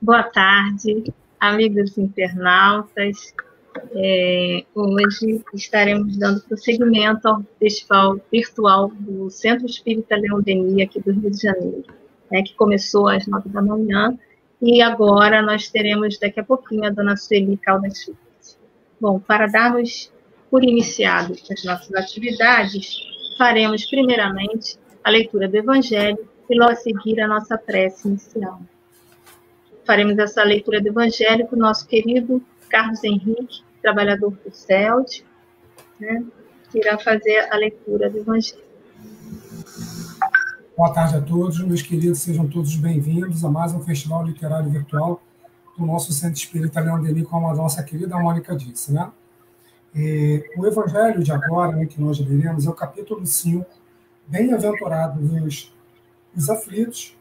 Boa tarde, amigos internautas. Hoje estaremos dando prosseguimento ao festival virtual do Centro Espírita Leão Denis, aqui do Rio de Janeiro, que começou às 9 da manhã, e agora nós teremos daqui a pouquinho a dona Sueli Caldas Schultz. Bom, para darmos por iniciado as nossas atividades, faremos primeiramente a leitura do Evangelho e logo a seguir a nossa prece inicial. Faremos essa leitura do Evangelho com o nosso querido Carlos Henrique, trabalhador do CELT, que irá fazer a leitura do Evangelho. Boa tarde a todos, meus queridos, sejam todos bem-vindos a mais um festival literário virtual do nosso Centro Espírita Leão Denis, como a nossa querida Mônica disse, né? O Evangelho de agora, que nós leremos, é o capítulo 5, Bem-aventurados os aflitos.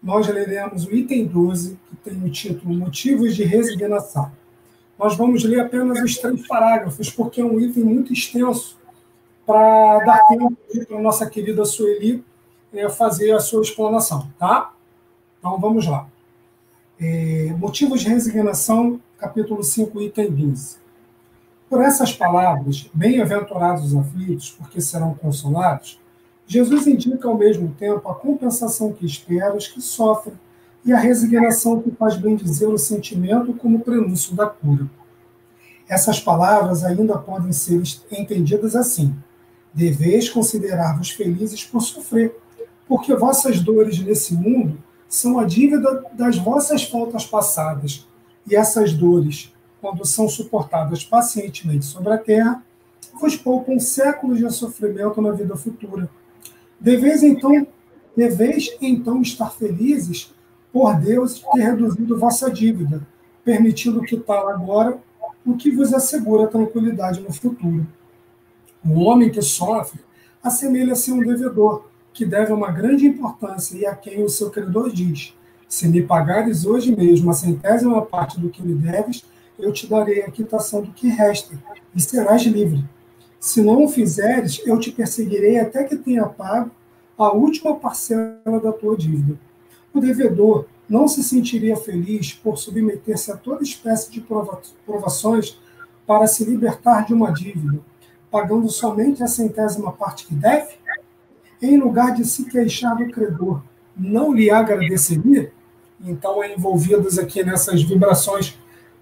Nós leremos o item 12, que tem o título Motivos de Resignação. Nós vamos ler apenas os 3 parágrafos, porque é um item muito extenso, para dar tempo para a nossa querida Sueli fazer a sua explanação, tá? Então, vamos lá. Motivos de Resignação, capítulo 5, item 12. Por essas palavras, bem-aventurados os aflitos, porque serão consolados, Jesus indica ao mesmo tempo a compensação que espera os que sofrem e a resignação que faz bem dizer o sentimento como prenúncio da cura. Essas palavras ainda podem ser entendidas assim: deveis considerar-vos felizes por sofrer, porque vossas dores nesse mundo são a dívida das vossas faltas passadas, e essas dores, quando são suportadas pacientemente sobre a terra, vos poupam séculos de sofrimento na vida futura. Deveis então estar felizes por Deus ter reduzido vossa dívida, permitindo quitar agora o que vos assegura tranquilidade no futuro. O homem que sofre assemelha-se a um devedor, que deve uma grande importância e a quem o seu credor diz: se me pagares hoje mesmo a 100ª parte do que me deves, eu te darei a quitação do que resta, e serás livre. Se não o fizeres, eu te perseguirei até que tenha pago a última parcela da tua dívida. O devedor não se sentiria feliz por submeter-se a toda espécie de provações para se libertar de uma dívida, pagando somente a 100ª parte que deve? Em lugar de se queixar do credor, não lhe agradeceria? Então, envolvidos aqui nessas vibrações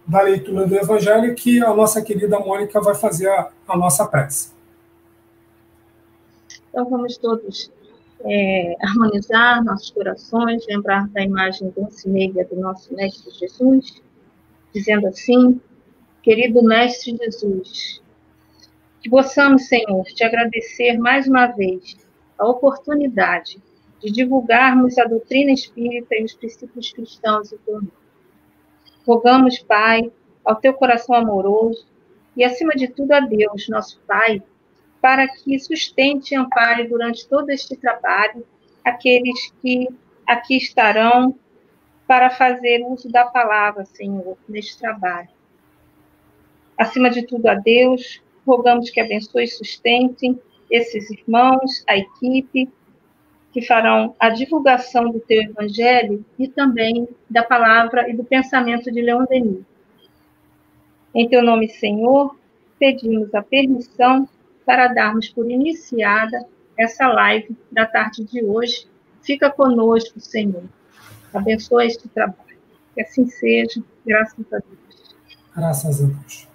da leitura do Evangelho, que a nossa querida Mônica vai fazer a nossa prece. Então, vamos todos harmonizar nossos corações, lembrar da imagem dulce-meiga do nosso Mestre Jesus, dizendo assim: querido Mestre Jesus, que possamos, Senhor, te agradecer mais uma vez a oportunidade de divulgarmos a doutrina espírita e os princípios cristãos em teu nome. Rogamos, Pai, ao teu coração amoroso e, acima de tudo, a Deus, nosso Pai, para que sustente e ampare durante todo este trabalho aqueles que aqui estarão para fazer uso da palavra, Senhor, neste trabalho. Acima de tudo, a Deus, rogamos que abençoe e sustente esses irmãos, a equipe, que farão a divulgação do teu Evangelho e também da palavra e do pensamento de Leão Denis. Em teu nome, Senhor, pedimos a permissão para darmos por iniciada essa live da tarde de hoje. Fica conosco, Senhor. Abençoa este trabalho. Que assim seja, graças a Deus. Graças a Deus.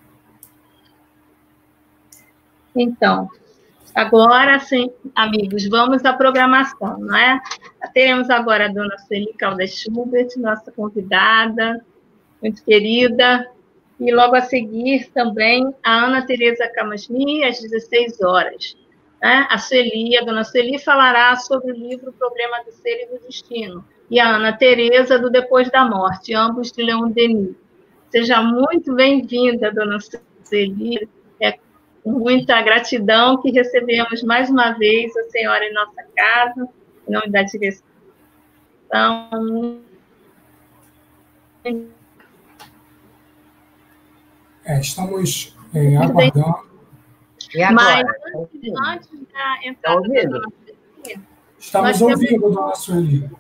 Então, agora sim, amigos, vamos à programação, não é? Teremos agora a dona Sueli Caldas Schultz, nossa convidada, muito querida, e logo a seguir também a Ana Tereza Camasmi, às 16 horas. Né? A dona Sueli falará sobre o livro O Problema do Ser e do Destino, e a Ana Tereza do Depois da Morte, ambos de Leão Denis. Seja muito bem-vinda, dona Sueli. Com muita gratidão que recebemos mais uma vez a senhora em nossa casa, em nome da direção. Estamos aguardando. E agora? Mas antes da entrada da dona Sueli, estamos ouvindo, dona Sueli.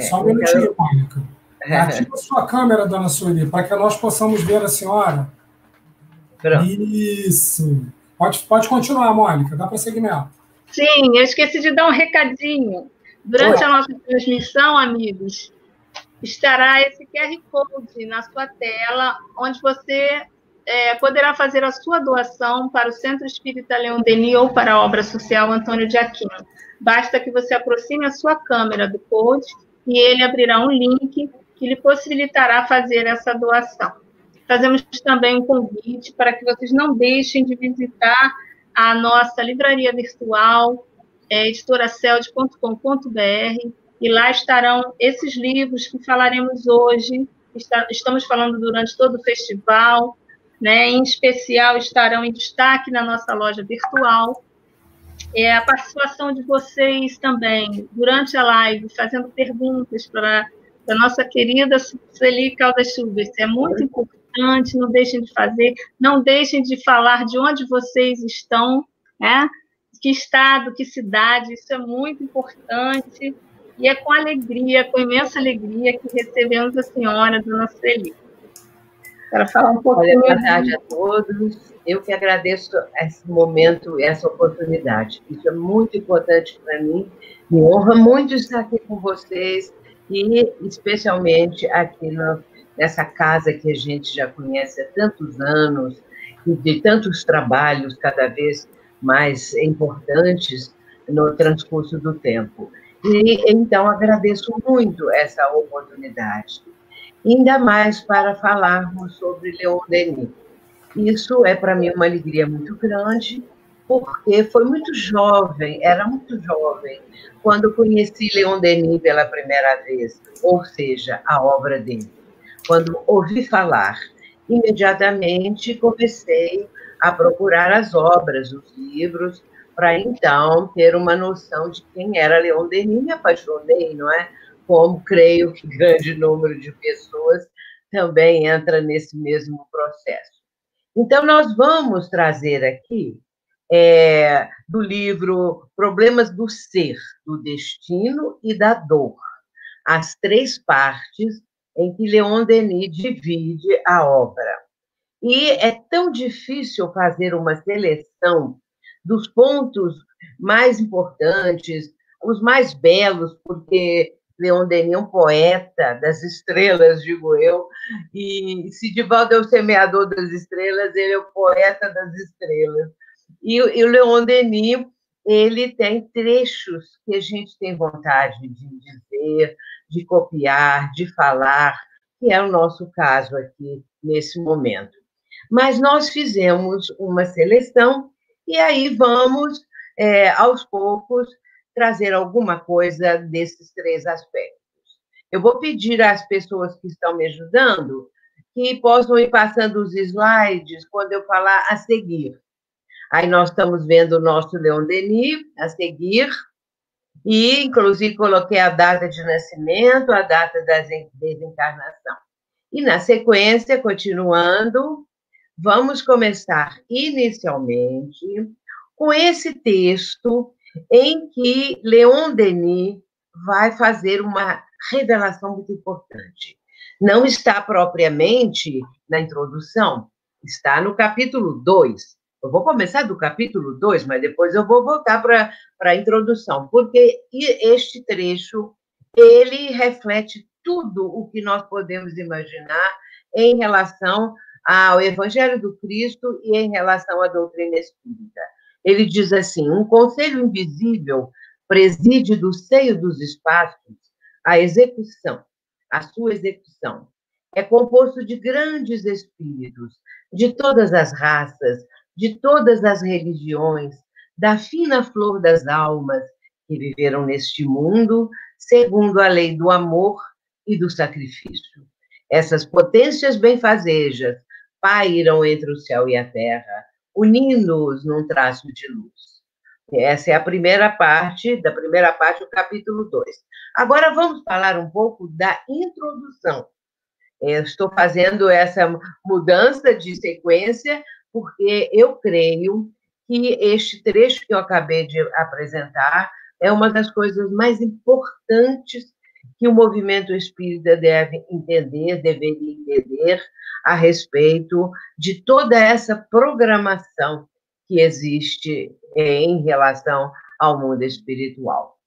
Só um minutinho, Mônica. Ativa a sua câmera, dona Sueli, para que nós possamos ver a senhora. Pronto. Isso. Pode continuar, Mônica, dá prosseguimento. Sim, eu esqueci de dar um recadinho. Durante a nossa transmissão, amigos, estará esse QR Code na sua tela, onde você poderá fazer a sua doação para o Centro Espírita Leon Denis ou para a obra social Antônio de Aquino. Basta que você aproxime a sua câmera do code e ele abrirá um link que lhe possibilitará fazer essa doação. Fazemos também um convite para que vocês não deixem de visitar a nossa livraria virtual, editoracelde.com.br, e lá estarão esses livros que falaremos hoje, estamos falando durante todo o festival, né? Em especial estarão em destaque na nossa loja virtual. A participação de vocês também, durante a live, fazendo perguntas para a nossa querida Sueli Caldas Silvestre, é muito importante, não deixem de fazer, não deixem de falar de onde vocês estão, né? Que estado, que cidade, isso é muito importante, e é com alegria, com imensa alegria, que recebemos a senhora, dona Sueli. Quero falar um pouquinho. Boa tarde a todos. Eu que agradeço esse momento, essa oportunidade. Isso é muito importante para mim. Me honra muito estar aqui com vocês e, especialmente, aqui nessa casa que a gente já conhece há tantos anos e de tantos trabalhos cada vez mais importantes no transcurso do tempo. E, então, agradeço muito essa oportunidade. Ainda mais para falarmos sobre Leon Denis. Isso é, para mim, uma alegria muito grande, porque foi muito jovem, era muito jovem, quando conheci Leon Denis pela primeira vez, ou seja, a obra dele. Quando ouvi falar, imediatamente comecei a procurar as obras, os livros, para então ter uma noção de quem era Leon Denis. Me apaixonei, não é? Como creio que grande número de pessoas também entra nesse mesmo processo. Então, nós vamos trazer aqui do livro Problemas do Ser, do Destino e da Dor, as três partes em que Leon Denis divide a obra. E é tão difícil fazer uma seleção dos pontos mais importantes, os mais belos, porque Leon Denis é um poeta das estrelas, digo eu, e se Divaldo é o semeador das estrelas, ele é o poeta das estrelas. E o Leon Denis, ele tem trechos que a gente tem vontade de dizer, de copiar, de falar, que é o nosso caso aqui nesse momento. Mas nós fizemos uma seleção e aí vamos, aos poucos, trazer alguma coisa desses três aspectos. Eu vou pedir às pessoas que estão me ajudando que possam ir passando os slides quando eu falar a seguir. Aí nós estamos vendo o nosso Leon Denis a seguir, e, inclusive, coloquei a data de nascimento, a data da desencarnação. E, na sequência, continuando, vamos começar inicialmente com esse texto em que Leon Denis vai fazer uma revelação muito importante. Não está propriamente na introdução, está no capítulo 2. Eu vou começar do capítulo 2, mas depois eu vou voltar para a introdução, porque este trecho, ele reflete tudo o que nós podemos imaginar em relação ao Evangelho do Cristo e em relação à doutrina espírita. Ele diz assim: um conselho invisível preside do seio dos espaços a execução, a sua execução. É composto de grandes espíritos, de todas as raças, de todas as religiões, da fina flor das almas que viveram neste mundo, segundo a lei do amor e do sacrifício. Essas potências benfazejas pairam entre o céu e a terra, unindo-os num traço de luz. Essa é a primeira parte, do capítulo 2. Agora vamos falar um pouco da introdução. Eu estou fazendo essa mudança de sequência porque eu creio que este trecho que eu acabei de apresentar é uma das coisas mais importantes que o movimento espírita deveria entender a respeito de toda essa programação que existe em relação ao mundo espiritual.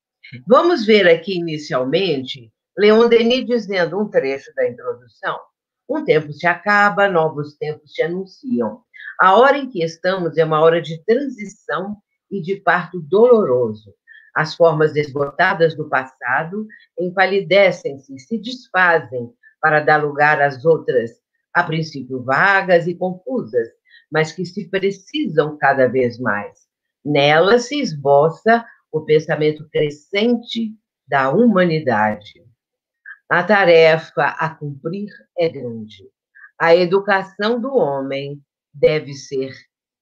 Vamos ver aqui, inicialmente, Leon Denis dizendo um trecho da introdução. Um tempo se acaba, novos tempos se anunciam. A hora em que estamos é uma hora de transição e de parto doloroso. As formas esgotadas do passado empalidecem-se, se desfazem para dar lugar às outras, a princípio vagas e confusas, mas que se precisam cada vez mais. Nelas se esboça o pensamento crescente da humanidade. A tarefa a cumprir é grande. A educação do homem deve ser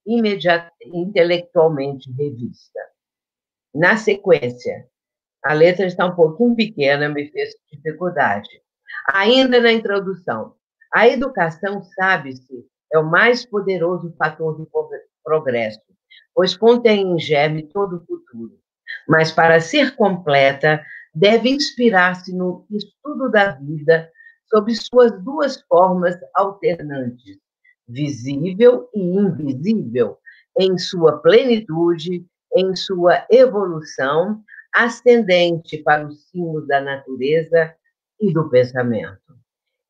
intelectualmente revista. Na sequência, a letra está um pouquinho pequena, me fez dificuldade. Ainda na introdução, a educação, sabe-se, é o mais poderoso fator de progresso, pois contém em germe todo o futuro. Mas, para ser completa, deve inspirar-se no estudo da vida sob suas duas formas alternantes, visível e invisível, em sua plenitude, em sua evolução, ascendente para os cimos da natureza e do pensamento.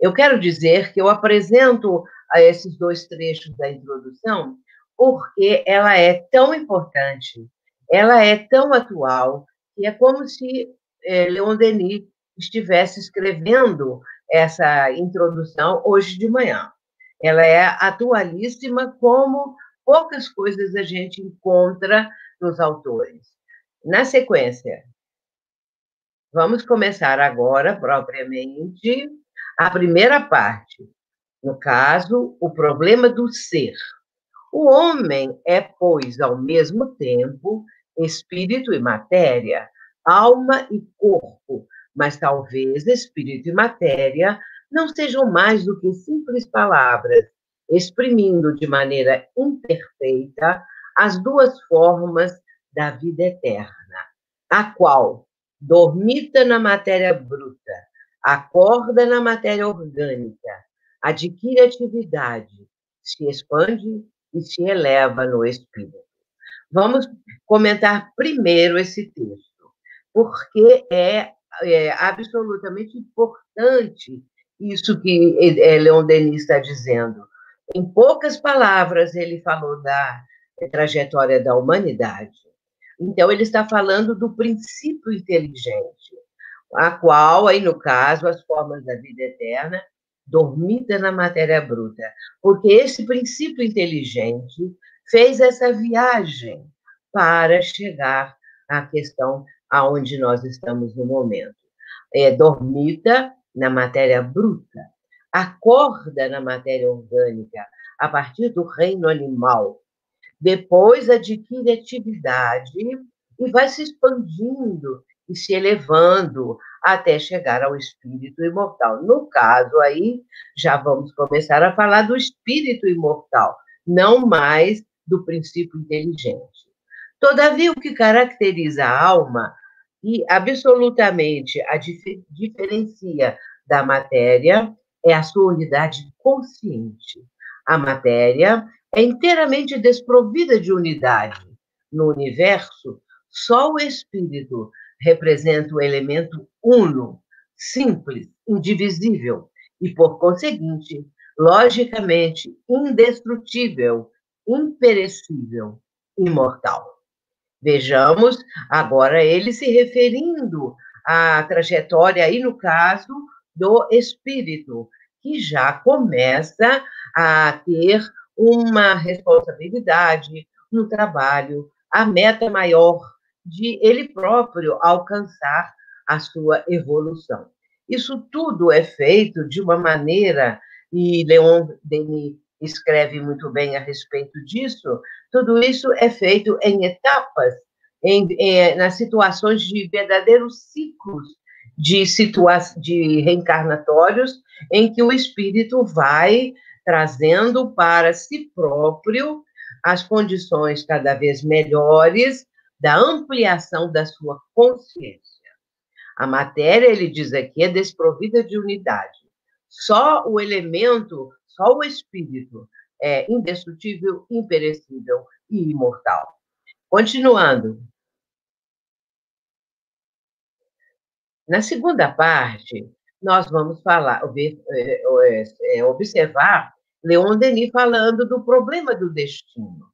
Eu quero dizer que eu apresento a esses dois trechos da introdução porque ela é tão importante, ela é tão atual, que é como se Leon Denis estivesse escrevendo essa introdução hoje de manhã. Ela é atualíssima, como poucas coisas a gente encontra nos autores. Na sequência, vamos começar agora, propriamente, a primeira parte. No caso, o problema do ser. O homem é, pois, ao mesmo tempo, espírito e matéria, alma e corpo, mas talvez espírito e matéria não sejam mais do que simples palavras, exprimindo de maneira imperfeita as duas formas da vida eterna, a qual dormita na matéria bruta, acorda na matéria orgânica, adquire atividade, se expande e se eleva no espírito. Vamos comentar primeiro esse texto, porque é absolutamente importante isso que Leon Denis está dizendo. Em poucas palavras, ele falou da trajetória da humanidade. Então, ele está falando do princípio inteligente, a qual, aí no caso, as formas da vida eterna, dormida na matéria bruta, porque esse princípio inteligente fez essa viagem para chegar à questão aonde nós estamos no momento. Dormita na matéria bruta, acorda na matéria orgânica, a partir do reino animal, depois adquire atividade e vai se expandindo e se elevando até chegar ao espírito imortal. No caso aí, já vamos começar a falar do espírito imortal, não mais do princípio inteligente. Todavia, o que caracteriza a alma e absolutamente a diferencia da matéria é a sua unidade consciente. A matéria é inteiramente desprovida de unidade. No universo, só o espírito representa o elemento uno, simples, indivisível e, por conseguinte, logicamente indestrutível, imperecível, imortal. Vejamos agora ele se referindo à trajetória, aí no caso, do espírito, que já começa a ter uma responsabilidade no trabalho, a meta maior de ele próprio alcançar a sua evolução. Isso tudo é feito de uma maneira, e Leon Denis escreve muito bem a respeito disso, tudo isso é feito em etapas, nas situações de verdadeiros ciclos de reencarnatórios, em que o espírito vai trazendo para si próprio as condições cada vez melhores da ampliação da sua consciência. A matéria, ele diz aqui, é desprovida de unidade. Só o elemento, só o espírito é indestrutível, imperecível e imortal. Continuando. Na segunda parte, nós vamos observar Leon Denis falando do problema do destino.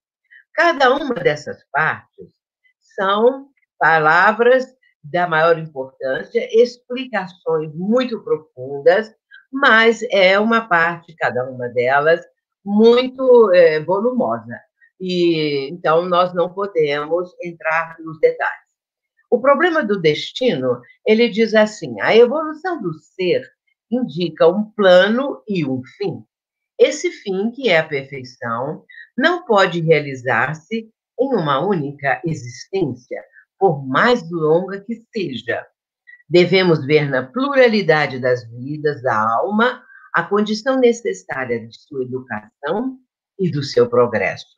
Cada uma dessas partes são palavras da maior importância, explicações muito profundas, mas é uma parte, cada uma delas, muito volumosa. E, então, nós não podemos entrar nos detalhes. O problema do destino, ele diz assim, a evolução do ser indica um plano e um fim. Esse fim, que é a perfeição, não pode realizar-se em uma única existência, por mais longa que seja. Devemos ver na pluralidade das vidas da alma a condição necessária de sua educação e do seu progresso.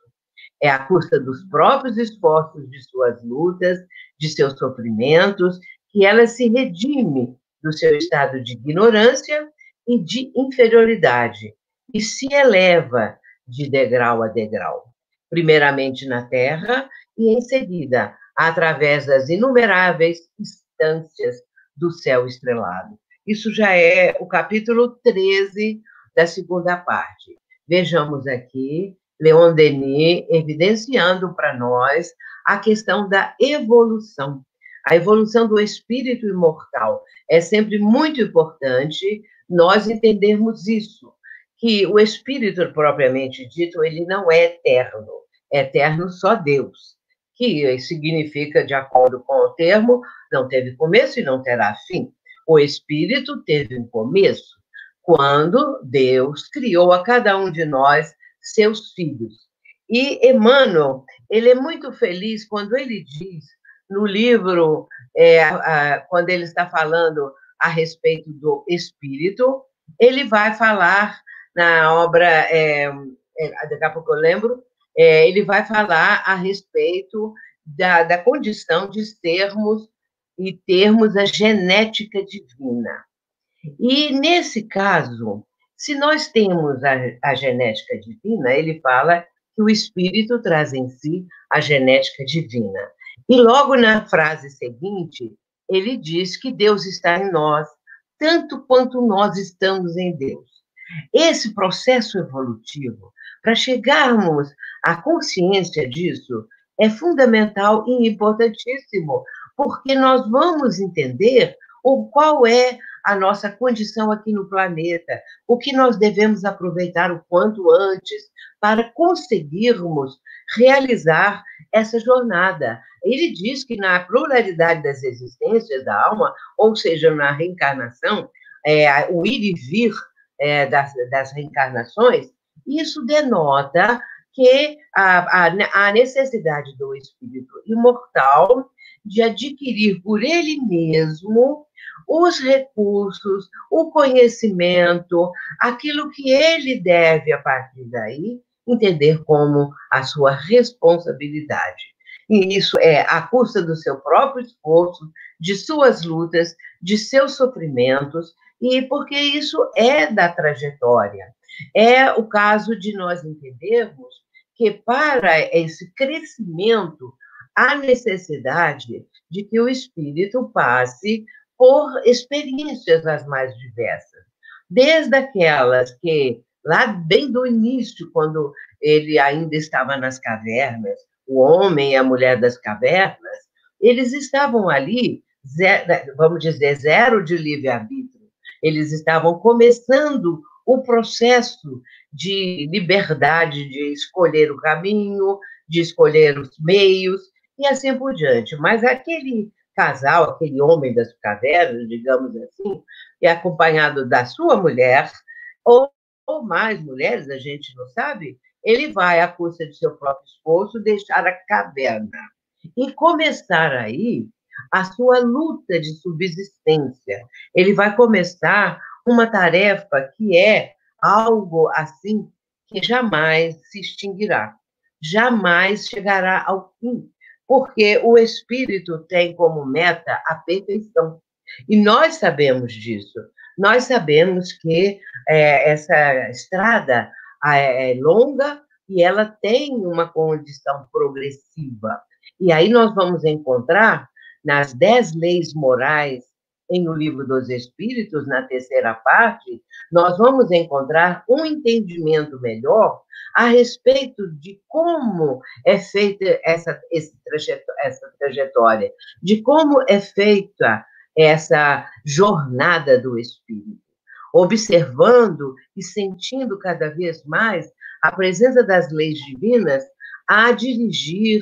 É à custa dos próprios esforços, de suas lutas, de seus sofrimentos, que ela se redime do seu estado de ignorância e de inferioridade, e se eleva de degrau a degrau, primeiramente na Terra e, em seguida, através das inumeráveis instâncias do céu estrelado. Isso já é o capítulo 13 da segunda parte. Vejamos aqui Leon Denis evidenciando para nós a questão da evolução. A evolução do espírito imortal. É sempre muito importante nós entendermos isso, que o espírito propriamente dito, ele não é eterno só Deus, que significa, de acordo com o termo, não teve começo e não terá fim. O espírito teve um começo, quando Deus criou a cada um de nós seus filhos. E Emmanuel, ele é muito feliz quando ele diz, no livro, quando ele está falando a respeito do espírito, ele vai falar na obra, daqui a pouco eu lembro, ele vai falar a respeito da condição de sermos e termos a genética divina. E, nesse caso, se nós temos a genética divina, ele fala que o espírito traz em si a genética divina. E logo na frase seguinte, ele diz que Deus está em nós, tanto quanto nós estamos em Deus. Esse processo evolutivo, para chegarmos à consciência disso, é fundamental e importantíssimo, porque nós vamos entender qual é a nossa condição aqui no planeta, o que nós devemos aproveitar o quanto antes para conseguirmos realizar essa jornada. Ele diz que na pluralidade das existências da alma, ou seja, na reencarnação, o ir e vir das reencarnações, isso denota que a necessidade do espírito imortal de adquirir por ele mesmo os recursos, o conhecimento, aquilo que ele deve, a partir daí, entender como a sua responsabilidade. E isso é à custa do seu próprio esforço, de suas lutas, de seus sofrimentos, e porque isso é da trajetória. É o caso de nós entendermos que, para esse crescimento, há necessidade de que o espírito passe por experiências as mais diversas, desde aquelas que, lá bem do início, quando ele ainda estava nas cavernas, o homem e a mulher das cavernas, eles estavam ali, vamos dizer, zero de livre-arbítrio. Eles estavam começando o processo de liberdade, de escolher o caminho, de escolher os meios, e assim por diante. Mas aquele casal, aquele homem das cavernas, digamos assim, é acompanhado da sua mulher, ou mais mulheres, a gente não sabe, ele vai, à custa de seu próprio esforço, deixar a caverna e começar aí a sua luta de subsistência. Ele vai começar uma tarefa que é algo assim que jamais se extinguirá, jamais chegará ao fim, porque o espírito tem como meta a perfeição. E nós sabemos disso. Nós sabemos que essa estrada é longa e ela tem uma condição progressiva. E aí nós vamos encontrar, nas 10 leis morais, em O Livro dos Espíritos, na terceira parte, nós vamos encontrar um entendimento melhor a respeito de como é feita essa trajetória, de como é feita essa jornada do espírito, observando e sentindo cada vez mais a presença das leis divinas a dirigir,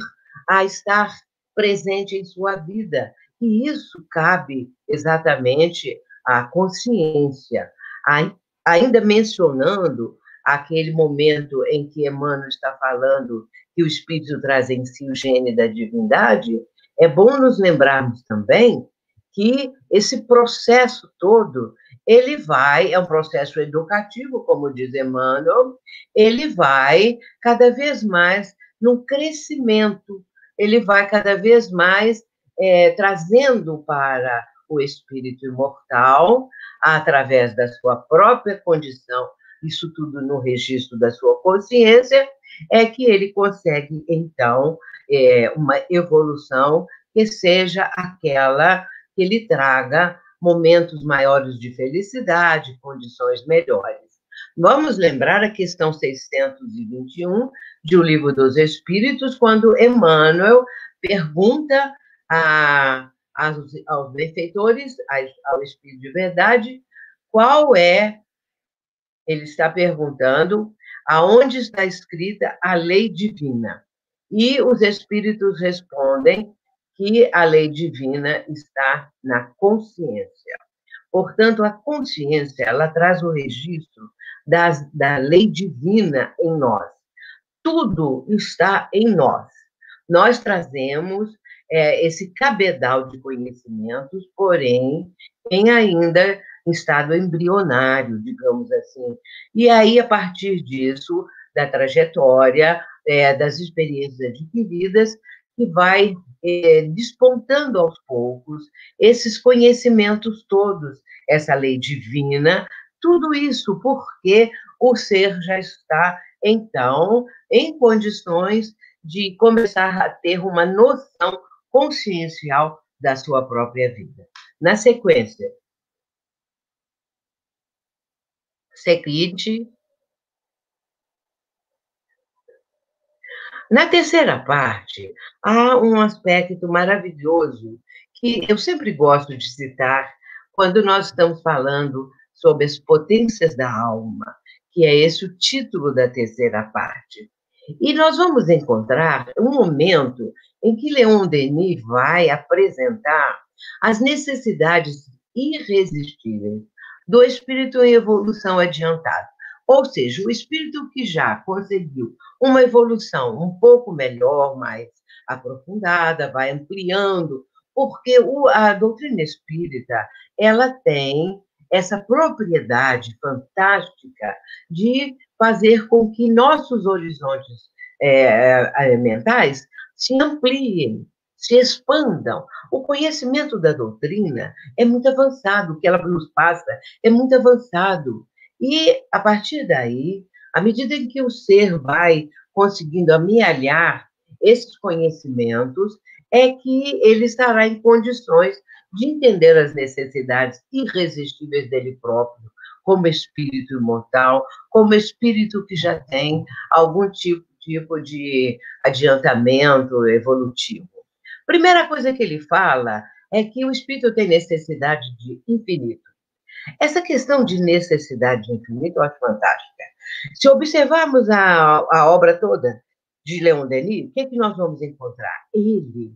a estar presente em sua vida. E isso cabe exatamente à consciência. Ainda mencionando aquele momento em que Emmanuel está falando que o Espírito traz em si o gene da divindade, é bom nos lembrarmos também que esse processo todo, ele é um processo educativo, como diz Emmanuel, ele vai cada vez mais num crescimento, ele vai cada vez mais trazendo para o espírito imortal, através da sua própria condição, isso tudo no registro da sua consciência, é que ele consegue, então, uma evolução que seja aquela que lhe traga momentos maiores de felicidade, condições melhores. Vamos lembrar a questão 621 de O Livro dos Espíritos, quando Emmanuel pergunta aos benfeitores, ao Espírito de Verdade, ele está perguntando aonde está escrita a lei divina. E os Espíritos respondem que a lei divina está na consciência. Portanto, a consciência, ela traz o registro da lei divina em nós. Tudo está em nós. Nós trazemos esse cabedal de conhecimentos, porém, ainda em estado embrionário, digamos assim. E aí, a partir disso, da trajetória, das experiências adquiridas, que vai despontando aos poucos esses conhecimentos todos, essa lei divina, tudo isso porque o ser já está, então, em condições de começar a ter uma noção consciencial da sua própria vida. Na sequência, seguinte. Na terceira parte, há um aspecto maravilhoso que eu sempre gosto de citar quando nós estamos falando sobre as potências da alma, que é esse o título da terceira parte. E nós vamos encontrar um momento em que Leon Denis vai apresentar as necessidades irresistíveis do espírito em evolução adiantada. Ou seja, o espírito que já conseguiu uma evolução um pouco melhor, mais aprofundada, vai ampliando, porque a doutrina espírita, ela tem essa propriedade fantástica de fazer com que nossos horizontes mentais se ampliem, se expandam. O conhecimento da doutrina é muito avançado, o que ela nos passa é muito avançado. E, a partir daí, à medida em que o ser vai conseguindo amealhar esses conhecimentos, é que ele estará em condições de entender as necessidades irresistíveis dele próprio, como espírito imortal, como espírito que já tem algum tipo de adiantamento evolutivo. Primeira coisa que ele fala é que o espírito tem necessidade de infinito. Essa questão de necessidade de infinito eu acho fantástica. Se observarmos a obra toda de Leon Denis, o que é que nós vamos encontrar? Ele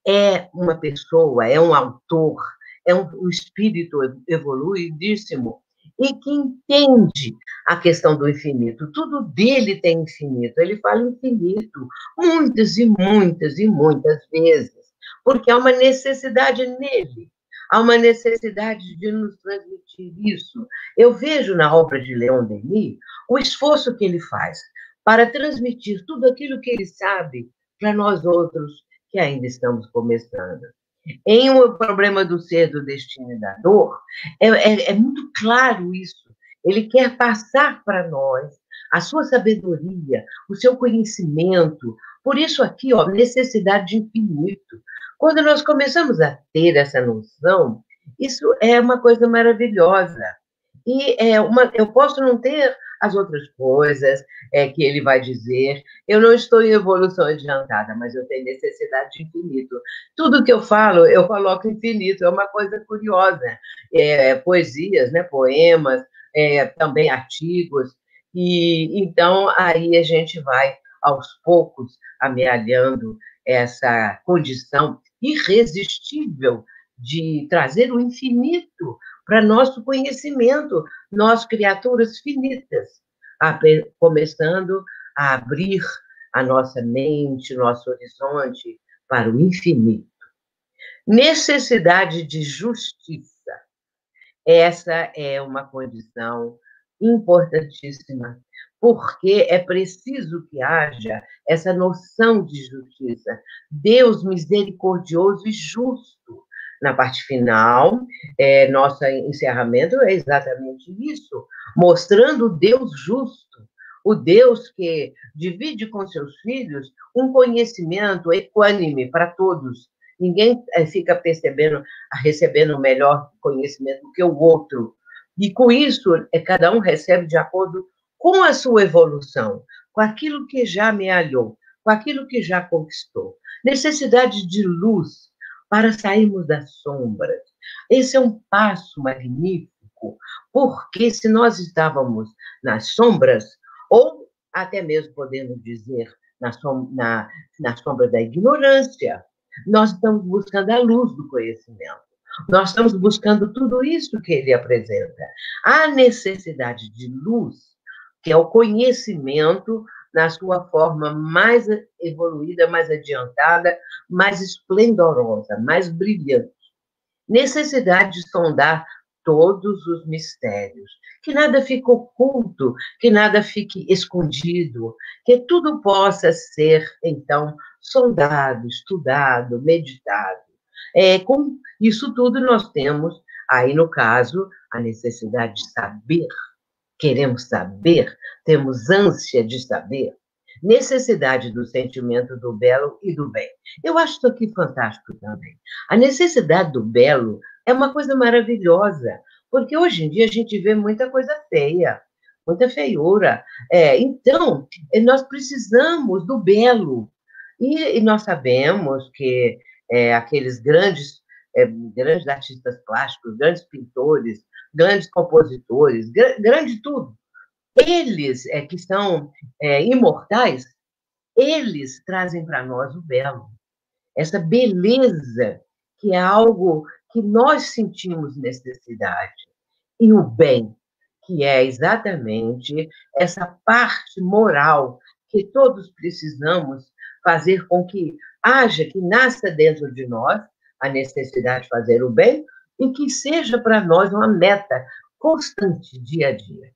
é uma pessoa, é um autor, é um espírito evoluidíssimo e que entende a questão do infinito. Tudo dele tem infinito. Ele fala infinito muitas e muitas e muitas vezes, porque há uma necessidade nele. Há uma necessidade de nos transmitir isso. Eu vejo na obra de Leon Denis o esforço que ele faz para transmitir tudo aquilo que ele sabe para nós outros que ainda estamos começando. Em O Problema do Ser, do Destino e da Dor, é muito claro isso. Ele quer passar para nós a sua sabedoria, o seu conhecimento. Por isso aqui, ó, necessidade de infinito. Quando nós começamos a ter essa noção, isso é uma coisa maravilhosa. E eu posso não ter as outras coisas que ele vai dizer. Eu não estou em evolução adiantada, mas eu tenho necessidade de infinito. Tudo que eu falo, eu coloco infinito. É uma coisa curiosa. Poesias, né, poemas, também artigos. E então aí a gente vai aos poucos amealhando essa condição irresistível de trazer o infinito para nosso conhecimento, nós, criaturas finitas, começando a abrir a nossa mente, nosso horizonte para o infinito. Necessidade de justiça. Essa é uma condição importantíssima, porque é preciso que haja essa noção de justiça. Deus misericordioso e justo. Na parte final, nosso encerramento é exatamente isso, mostrando o Deus justo, o Deus que divide com seus filhos um conhecimento equânime para todos. Ninguém fica recebendo o melhor conhecimento do que o outro. E com isso, cada um recebe de acordo com a sua evolução, com aquilo que já amealhou, com aquilo que já conquistou. Necessidade de luz para sairmos das sombras. Esse é um passo magnífico, porque se nós estávamos nas sombras, ou até mesmo podemos dizer na sombra da ignorância, nós estamos buscando a luz do conhecimento. Nós estamos buscando tudo isso que ele apresenta. A necessidade de luz, que é o conhecimento na sua forma mais evoluída, mais adiantada, mais esplendorosa, mais brilhante. Necessidade de sondar todos os mistérios, que nada fique oculto, que nada fique escondido, que tudo possa ser, então, sondado, estudado, meditado. Com isso tudo nós temos, aí no caso, a necessidade de saber. Queremos saber, temos ânsia de saber, necessidade do sentimento do belo e do bem. Eu acho isso aqui fantástico também. A necessidade do belo é uma coisa maravilhosa, porque hoje em dia a gente vê muita coisa feia, muita feiura. Então, nós precisamos do belo. E nós sabemos que aqueles grandes artistas plásticos, grandes pintores, grandes compositores, grande tudo. Eles que são imortais, eles trazem para nós o belo. Essa beleza que é algo que nós sentimos necessidade. E o bem, que é exatamente essa parte moral que todos precisamos fazer com que haja, que nasça dentro de nós a necessidade de fazer o bem, e que seja para nós uma meta constante, dia a dia.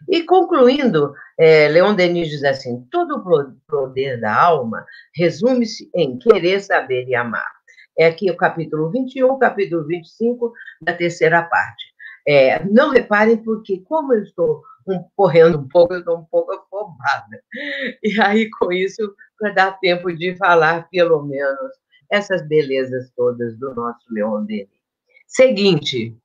E concluindo, Leon Denis diz assim, todo o poder da alma resume-se em querer, saber e amar. É aqui o capítulo 21, capítulo 25, da terceira parte. Não reparem, porque como eu estou correndo um pouco, eu estou um pouco afobada. E aí, com isso, para dar tempo de falar, pelo menos, essas belezas todas do nosso Leon Denis. Seguinte.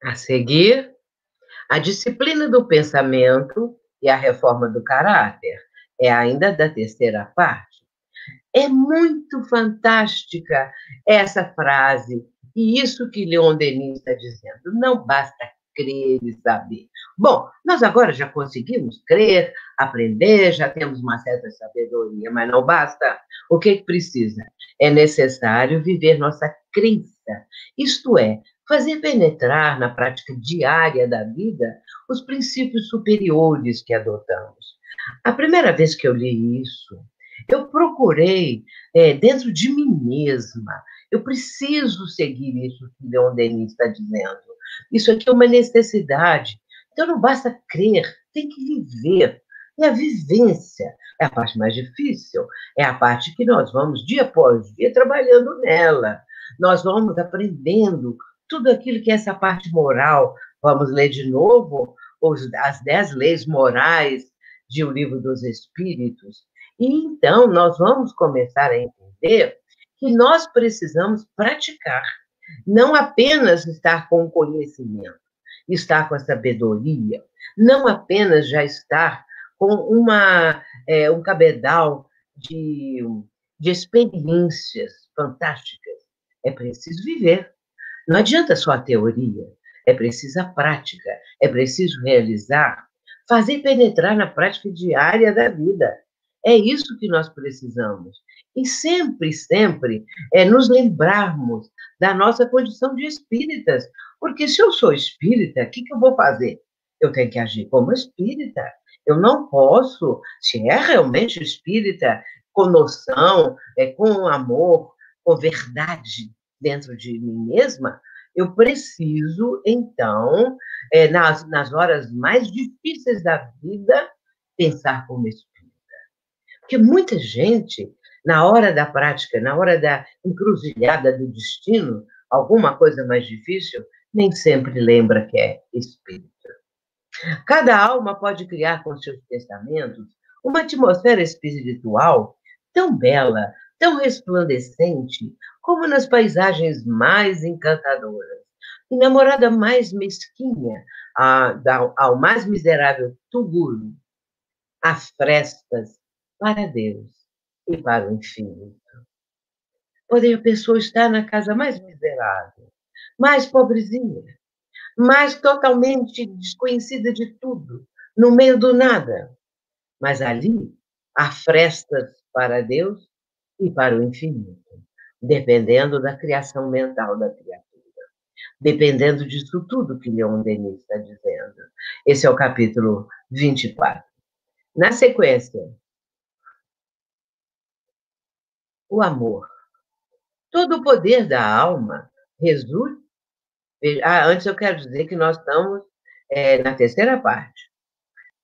A seguir, a disciplina do pensamento e a reforma do caráter. É ainda da terceira parte. É muito fantástica essa frase, e isso que Leon Denis está dizendo. Não basta crer e saber. Bom, nós agora já conseguimos crer, aprender, já temos uma certa sabedoria, mas não basta. O que precisa? É necessário viver nossa crença, isto é, fazer penetrar na prática diária da vida os princípios superiores que adotamos. A primeira vez que eu li isso, eu procurei dentro de mim mesma. Eu preciso seguir isso que Leon Denis está dizendo. Isso aqui é uma necessidade. Então, não basta crer, tem que viver. É a vivência. É a parte mais difícil, é a parte que nós vamos, dia após dia, trabalhando nela. Nós vamos aprendendo tudo aquilo que é essa parte moral. Vamos ler de novo as 10 leis morais de O Livro dos Espíritos. E então nós vamos começar a entender que nós precisamos praticar, não apenas estar com o conhecimento, estar com a sabedoria, não apenas já estar com um cabedal de experiências fantásticas. É preciso viver. Não adianta só a teoria, é preciso a prática, é preciso realizar, fazer penetrar na prática diária da vida. É isso que nós precisamos. E sempre, sempre, nos lembrarmos da nossa condição de espíritas. Porque se eu sou espírita, o que eu vou fazer? Eu tenho que agir como espírita. Eu não posso, se é realmente espírita, com noção, com amor, com verdade dentro de mim mesma, eu preciso, então, nas horas mais difíceis da vida, pensar como espírita. Porque muita gente, na hora da prática, na hora da encruzilhada do destino, alguma coisa mais difícil, nem sempre lembra que é espírita. Cada alma pode criar com seus pensamentos uma atmosfera espiritual tão bela, tão resplandecente, como nas paisagens mais encantadoras. E na morada mais mesquinha, ao mais miserável tuguro, há frestas para Deus e para o infinito. Porém, a pessoa está na casa mais miserável, mais pobrezinha, mais totalmente desconhecida de tudo, no meio do nada. Mas ali há frestas para Deus e para o infinito, dependendo da criação mental da criatura, dependendo disso tudo que Leon Denis está dizendo. Esse é o capítulo 24. Na sequência, o amor. Todo o poder da alma resulta. Antes eu quero dizer que nós estamos na terceira parte.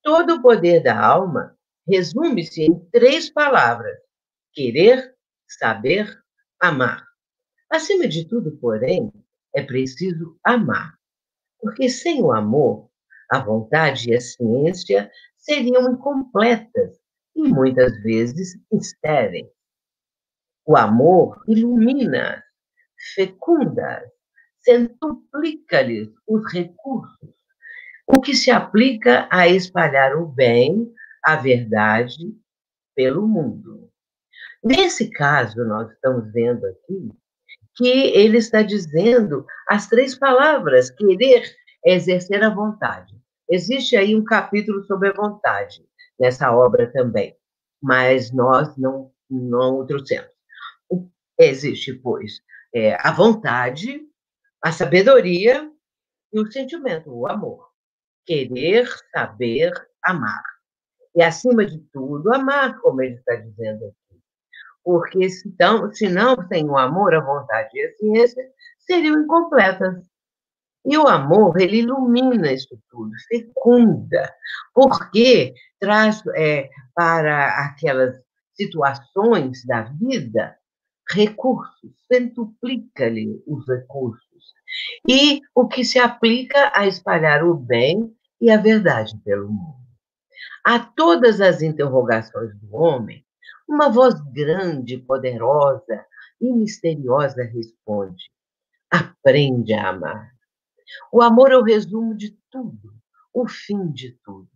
Todo o poder da alma resume-se em 3 palavras: querer, saber, amar. Acima de tudo, porém, é preciso amar, porque sem o amor, a vontade e a ciência seriam incompletas e muitas vezes estéreis. O amor ilumina, fecunda, centuplica-lhes os recursos, o que se aplica a espalhar o bem, a verdade, pelo mundo. Nesse caso, nós estamos vendo aqui que ele está dizendo as 3 palavras: querer é exercer a vontade. Existe aí um capítulo sobre a vontade, nessa obra também, mas nós não o trouxemos. Existe, pois, a vontade, a sabedoria e o sentimento, o amor. Querer, saber, amar. E, acima de tudo, amar, como ele está dizendo aqui. Porque, senão, sem o amor, a vontade e a ciência seriam incompletas. E o amor, ele ilumina isso tudo, fecunda, porque traz para aquelas situações da vida recursos, centuplica-lhe os recursos. E o que se aplica a espalhar o bem e a verdade pelo mundo. A todas as interrogações do homem, uma voz grande, poderosa e misteriosa responde: aprende a amar. O amor é o resumo de tudo, o fim de tudo.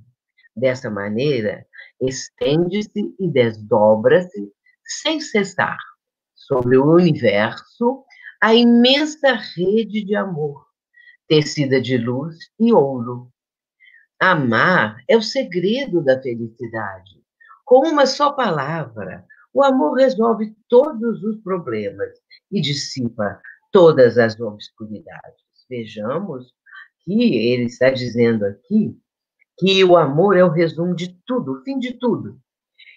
Dessa maneira, estende-se e desdobra-se, sem cessar, sobre o universo, a imensa rede de amor, tecida de luz e ouro. Amar é o segredo da felicidade. Com uma só palavra, o amor resolve todos os problemas e dissipa todas as obscuridades. Vejamos que ele está dizendo aqui que o amor é o resumo de tudo, o fim de tudo.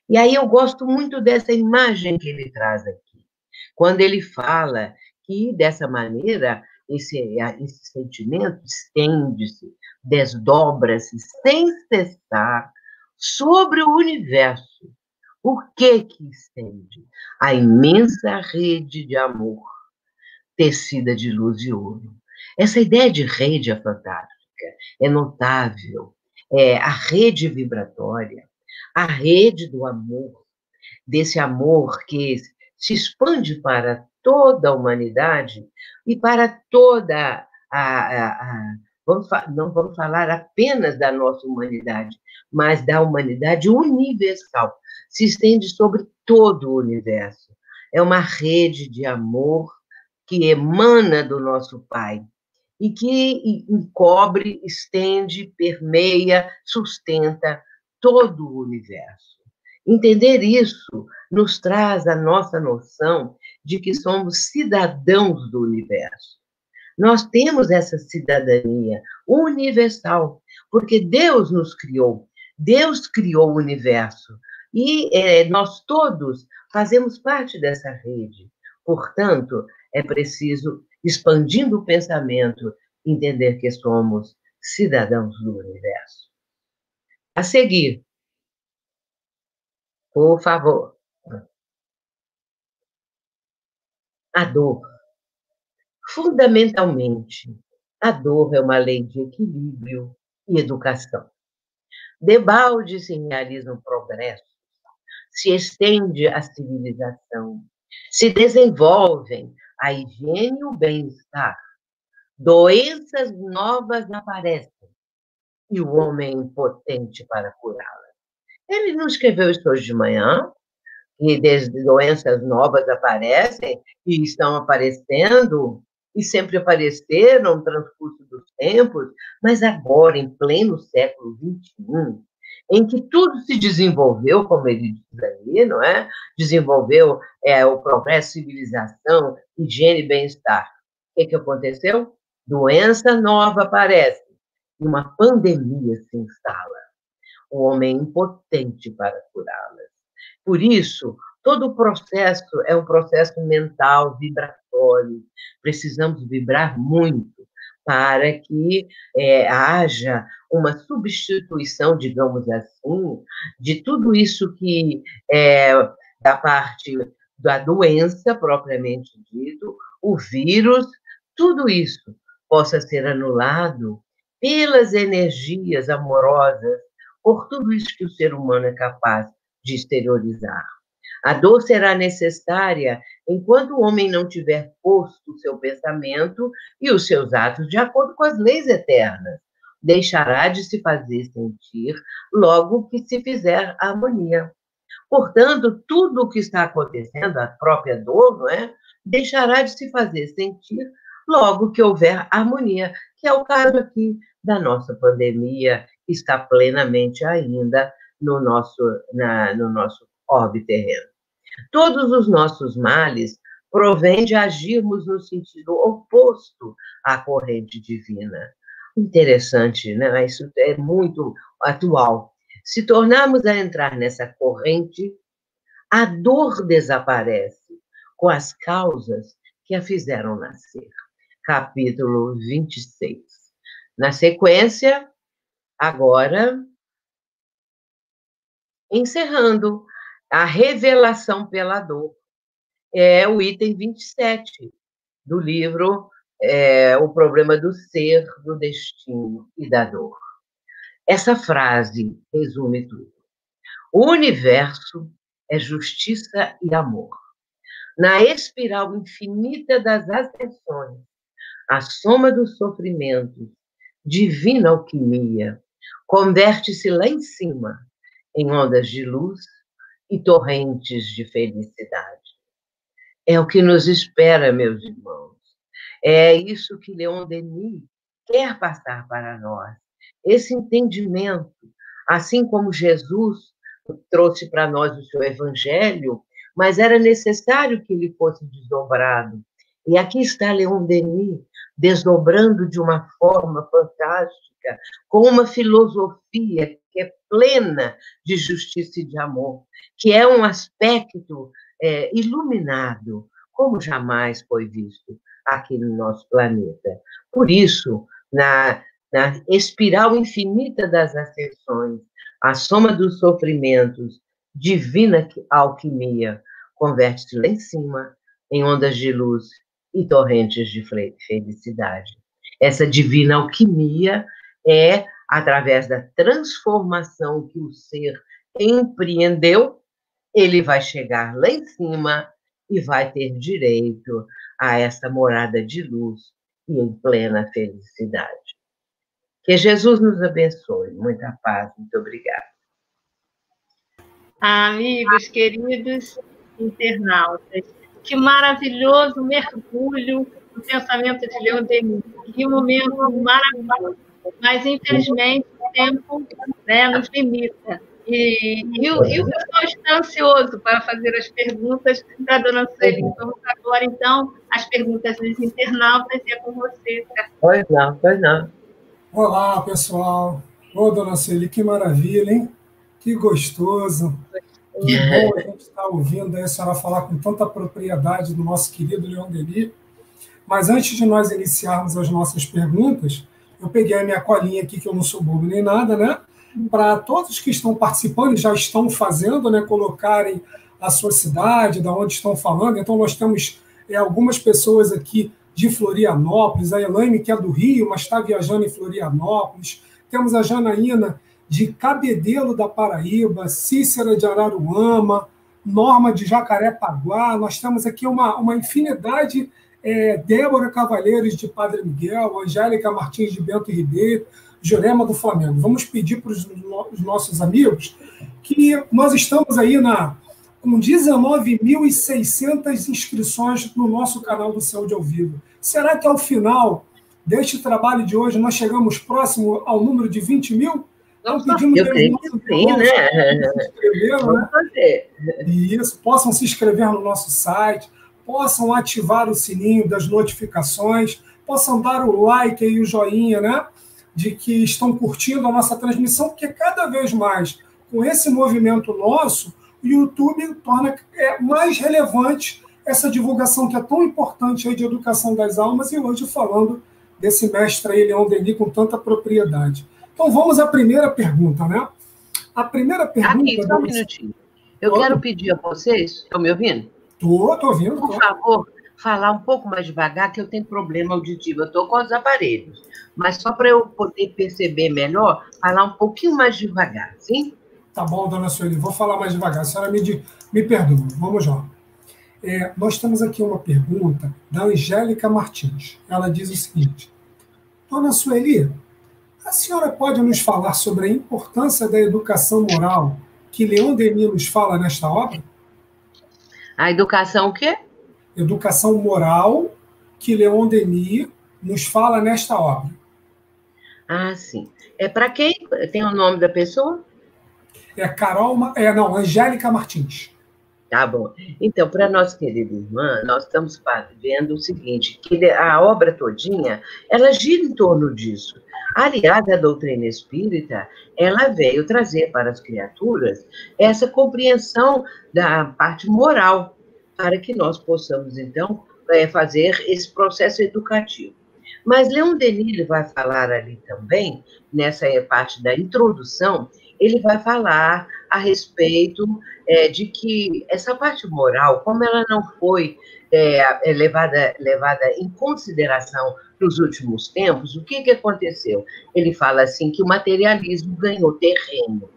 E aí eu gosto muito dessa imagem que ele traz aqui, quando ele fala que, dessa maneira, esse sentimento estende-se, desdobra-se sem cessar sobre o universo, O que estende? A imensa rede de amor, tecida de luz e ouro. Essa ideia de rede é fantástica, é notável. É a rede vibratória, a rede do amor, desse amor que se expande para toda a humanidade e para toda não vamos falar apenas da nossa humanidade, mas da humanidade universal. Se estende sobre todo o universo. É uma rede de amor que emana do nosso Pai e que encobre, estende, permeia, sustenta todo o universo. Entender isso nos traz a nossa noção de que somos cidadãos do universo. Nós temos essa cidadania universal, porque Deus nos criou, Deus criou o universo, e nós todos fazemos parte dessa rede. Portanto, é preciso, expandindo o pensamento, entender que somos cidadãos do universo. A seguir, por favor, a dor. Fundamentalmente, a dor é uma lei de equilíbrio e educação. Debalde se realiza um progresso, se estende a civilização, se desenvolvem a higiene e o bem-estar, doenças novas aparecem e o homem é impotente para curá-las. Ele não escreveu isso hoje de manhã, e doenças novas aparecem e estão aparecendo, e sempre apareceram no transcurso dos tempos, mas agora, em pleno século XXI, em que tudo se desenvolveu, como ele diz aí, não é? Desenvolveu o progresso, civilização, higiene e bem-estar. O que aconteceu? Doença nova aparece, e uma pandemia se instala. O homem é impotente para curá-las. Por isso, todo o processo é um processo mental, vibratório. Precisamos vibrar muito para que haja uma substituição, digamos assim, de tudo isso que da parte da doença propriamente dito, o vírus, tudo isso possa ser anulado pelas energias amorosas, por tudo isso que o ser humano é capaz de exteriorizar. A dor será necessária enquanto o homem não tiver posto o seu pensamento e os seus atos de acordo com as leis eternas. Deixará de se fazer sentir logo que se fizer a harmonia. Portanto, tudo o que está acontecendo, a própria dor, não é? Deixará de se fazer sentir logo que houver harmonia, que é o caso aqui da nossa pandemia, que está plenamente ainda no nosso orbe terreno. Todos os nossos males provêm de agirmos no sentido oposto à corrente divina. Interessante, né? Isso é muito atual. Se tornarmos a entrar nessa corrente, a dor desaparece com as causas que a fizeram nascer. Capítulo 26. Na sequência, agora, encerrando a revelação pela dor, é o item 27 do livro O Problema do Ser, do Destino e da Dor. Essa frase resume tudo. O universo é justiça e amor. Na espiral infinita das ascensões, a soma dos sofrimentos, divina alquimia, converte-se lá em cima em ondas de luz e torrentes de felicidade. É o que nos espera, meus irmãos. É isso que Leon Denis quer passar para nós. Esse entendimento, assim como Jesus trouxe para nós o seu evangelho, mas era necessário que ele fosse desdobrado. E aqui está Leon Denis, desdobrando de uma forma fantástica, com uma filosofia que é plena de justiça e de amor, que é um aspecto iluminado, como jamais foi visto aqui no nosso planeta. Por isso, na espiral infinita das ascensões, a soma dos sofrimentos, divina alquimia converte-se lá em cima em ondas de luz e torrentes de felicidade. Essa divina alquimia é através da transformação que o ser empreendeu, ele vai chegar lá em cima e vai ter direito a essa morada de luz e em plena felicidade. Que Jesus nos abençoe. Muita paz. Muito obrigada. Amigos, queridos internautas, que maravilhoso mergulho no pensamento de Leon Denis. Que momento maravilhoso. Mas, infelizmente, o tempo, né, nos limita. E o pessoal está ansioso para fazer as perguntas para a dona Sueli. Vamos agora, então, as perguntas dos internautas, e é com você. Pois não, pois não. Olá, pessoal. Ô, dona Sueli, que maravilha, hein? Que gostoso. Que bom a gente estar ouvindo a senhora falar com tanta propriedade do nosso querido Leon Denis. Mas antes de nós iniciarmos as nossas perguntas, eu peguei a minha colinha aqui, que eu não sou bobo nem nada, né? Para todos que estão participando e já estão fazendo, né, colocarem a sua cidade, da onde estão falando. Então, nós temos algumas pessoas aqui de Florianópolis, a Elaine, que é do Rio, mas está viajando em Florianópolis. Temos a Janaína, de Cabedelo, da Paraíba, Cícera, de Araruama, Norma, de Jacarepaguá. Nós temos aqui uma infinidade, Débora Cavalheiros, de Padre Miguel, Angélica Martins, de Bento Ribeiro, Jurema, do Flamengo. Vamos pedir para os nossos amigos que nós estamos aí com 19.600 inscrições no nosso canal do Saúde ao Vivo. Será que ao final deste trabalho de hoje nós chegamos próximo ao número de 20 mil? Então, pedimos eu creio que sim, né? Vamos fazer. Isso, possam se inscrever no nosso site, possam ativar o sininho das notificações, possam dar o like e o joinha, né? De que estão curtindo a nossa transmissão, porque cada vez mais, com esse movimento nosso, o YouTube torna mais relevante essa divulgação que é tão importante aí de educação das almas, e hoje falando desse mestre aí, Leon Denis, com tanta propriedade. Então, vamos à primeira pergunta, né? A primeira pergunta... Aqui, só um minutinho. Eu quero pedir a vocês... Estão me ouvindo? Estou ouvindo. Por favor, falar um pouco mais devagar, que eu tenho problema auditivo. Eu estou com os aparelhos. Mas só para eu poder perceber melhor, falar um pouquinho mais devagar, sim? Tá bom, dona Sueli. Vou falar mais devagar. A senhora me perdoa. Vamos lá. Nós temos aqui uma pergunta da Angélica Martins. Ela diz o seguinte: dona Sueli, a senhora pode nos falar sobre a importância da educação moral que Leon Denis nos fala nesta obra? A educação o quê? Educação moral que Leon Denis nos fala nesta obra. Ah, sim. É para quem? Tem o nome da pessoa? Angélica Martins. Tá bom. Então, para nossa querida irmã, nós estamos vendo o seguinte, que a obra todinha, ela gira em torno disso. Aliás, a doutrina espírita, ela veio trazer para as criaturas essa compreensão da parte moral, para que nós possamos, então, fazer esse processo educativo. Mas Leon Denis ele vai falar ali também, nessa parte da introdução, ele vai falar a respeito de que essa parte moral, como ela não foi levada em consideração nos últimos tempos, o que aconteceu? Ele fala assim que o materialismo ganhou terreno.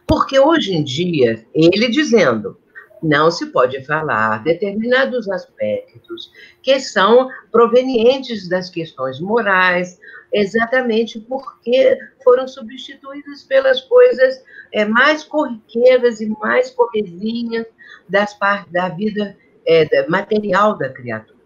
Porque hoje em dia, ele dizendo, não se pode falar determinados aspectos que são provenientes das questões morais, exatamente porque foram substituídas pelas coisas mais corriqueiras e mais pobrezinhas da vida material da criatura.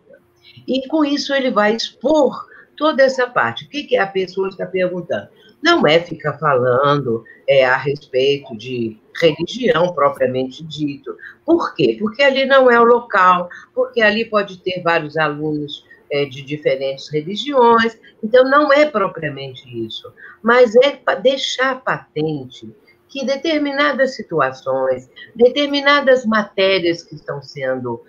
E com isso ele vai expor toda essa parte. O que a pessoa está perguntando? Não é ficar falando a respeito de religião propriamente dito. Por quê? Porque ali não é o local, porque ali pode ter vários alunos de diferentes religiões, então não é propriamente isso, mas é deixar patente que determinadas situações, determinadas matérias que estão sendo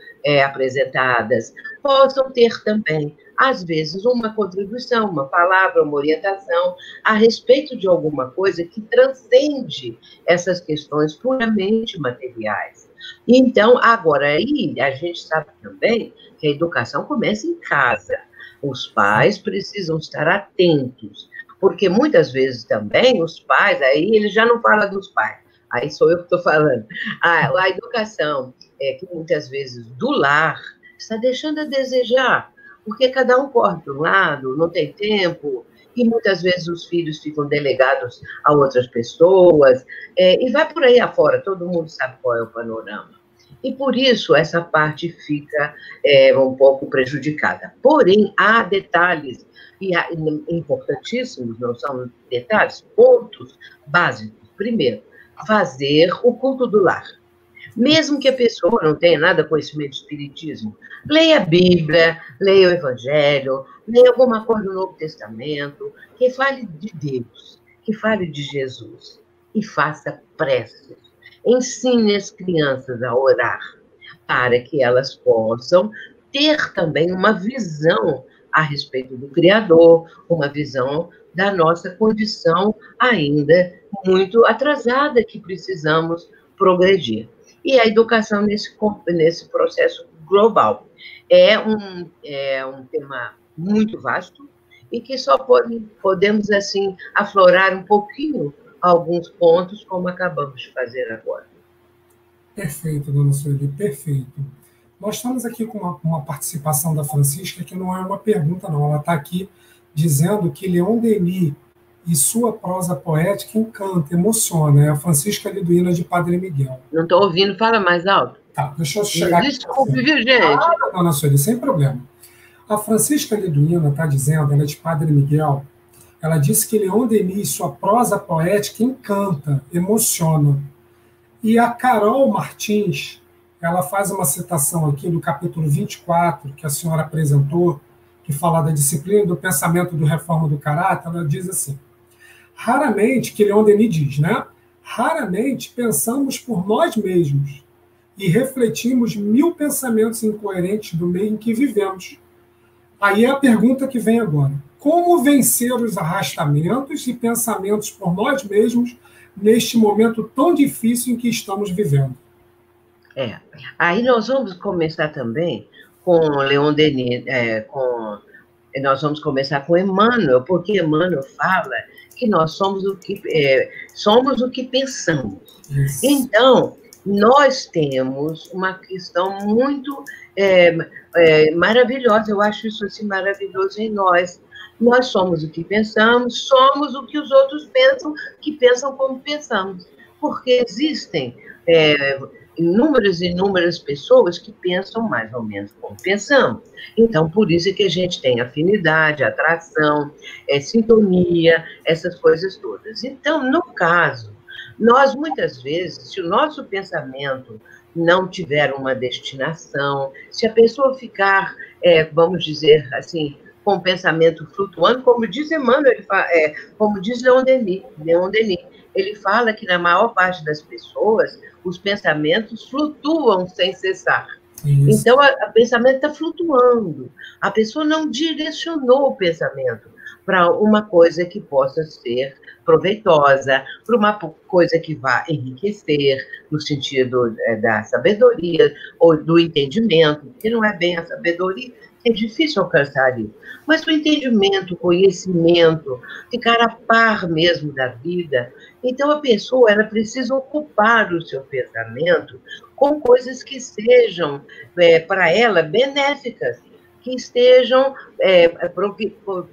apresentadas, possam ter também, às vezes, uma contribuição, uma palavra, uma orientação a respeito de alguma coisa que transcende essas questões puramente materiais. Então, agora, aí, a gente sabe também que a educação começa em casa. Os pais precisam estar atentos, porque muitas vezes também os pais, aí ele já não fala dos pais, aí sou eu que estou falando. A educação, que muitas vezes do lar, está deixando a desejar, porque cada um corre para um lado, não tem tempo, e muitas vezes os filhos ficam delegados a outras pessoas, e vai por aí afora, todo mundo sabe qual é o panorama. E por isso essa parte fica um pouco prejudicada. Porém, há detalhes importantíssimos, não são detalhes, pontos básicos. Primeiro, fazer o culto do lar. Mesmo que a pessoa não tenha nada conhecimento de espiritismo, leia a Bíblia, leia o Evangelho, leia alguma coisa do Novo Testamento, que fale de Deus, que fale de Jesus, e faça preces. Ensine as crianças a orar, para que elas possam ter também uma visão a respeito do Criador, uma visão da nossa condição ainda muito atrasada, que precisamos progredir. E a educação nesse processo global é um tema muito vasto e que só podemos, assim, aflorar um pouquinho alguns pontos, como acabamos de fazer agora. Perfeito, dona Sueli, perfeito. Nós estamos aqui com uma participação da Francisca, que não é uma pergunta, não. Ela está aqui dizendo que Leon Denis e sua prosa poética encanta, emociona. É a Francisca Liduína de Padre Miguel. Não estou ouvindo, fala mais alto. Tá, deixa eu chegar aqui. Desculpe, viu, gente? Dona Sueli, sem problema. A Francisca Liduína está dizendo, ela é de Padre Miguel, ela disse que Leon Denis, sua prosa poética encanta, emociona. E a Carol Martins, ela faz uma citação aqui do capítulo 24, que a senhora apresentou, que fala da disciplina do pensamento do reforma do caráter. Ela diz assim: raramente, que Leon Denis diz, né? Raramente pensamos por nós mesmos e refletimos 1000 pensamentos incoerentes do meio em que vivemos. Aí é a pergunta que vem agora. Como vencer os arrastamentos e pensamentos por nós mesmos neste momento tão difícil em que estamos vivendo? Aí nós vamos começar também com Leon Denis, nós vamos começar com Emmanuel, porque Emmanuel fala que nós somos o que pensamos. Isso. Então, nós temos uma questão muito maravilhosa, eu acho isso assim maravilhoso em nós. Nós somos o que pensamos, somos o que os outros pensam, que pensam como pensamos. Porque existem inúmeras pessoas que pensam mais ou menos como pensamos. Então, por isso é que a gente tem afinidade, atração, sintonia, essas coisas todas. Então, no caso, nós muitas vezes, se o nosso pensamento não tiver uma destinação, se a pessoa ficar, vamos dizer assim, com o pensamento flutuando, como diz Emmanuel, como diz Leon Denis, ele fala que na maior parte das pessoas os pensamentos flutuam sem cessar. Isso. Então, o pensamento está flutuando. A pessoa não direcionou o pensamento para uma coisa que possa ser proveitosa, para uma coisa que vá enriquecer, no sentido da sabedoria ou do entendimento, que não é bem a sabedoria, é difícil alcançar isso. Mas o entendimento, o conhecimento, ficar a par mesmo da vida. Então, a pessoa ela precisa ocupar o seu pensamento com coisas que sejam, para ela, benéficas, que estejam